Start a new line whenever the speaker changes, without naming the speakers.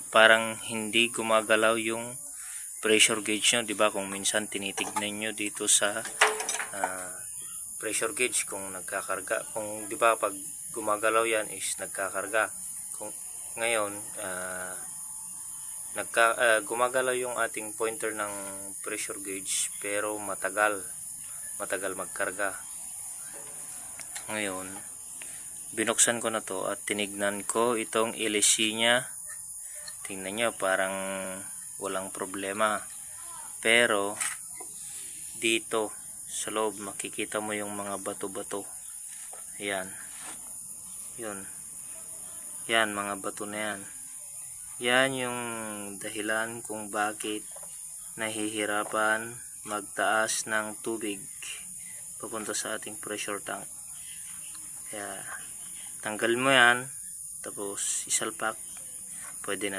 parang hindi gumagalaw yung pressure gauge nyo, di ba? Kung minsan tinitignan nyo dito sa pressure gauge kung nagkakarga, kung di ba pag gumagalaw yan is nagkakarga. Kung ngayon gumagalaw yung ating pointer ng pressure gauge pero matagal magkarga. Ngayon binuksan ko na to at tinignan ko itong LSC nya. Tingnan nyo, parang walang problema, pero dito sa loob makikita mo yung mga bato-bato. Ayan, yan mga bato na yan. Yan yung dahilan kung bakit nahihirapan magtaas ng tubig papunta sa ating pressure tank. Kaya tanggal mo yan, tapos isalpak, pwede na.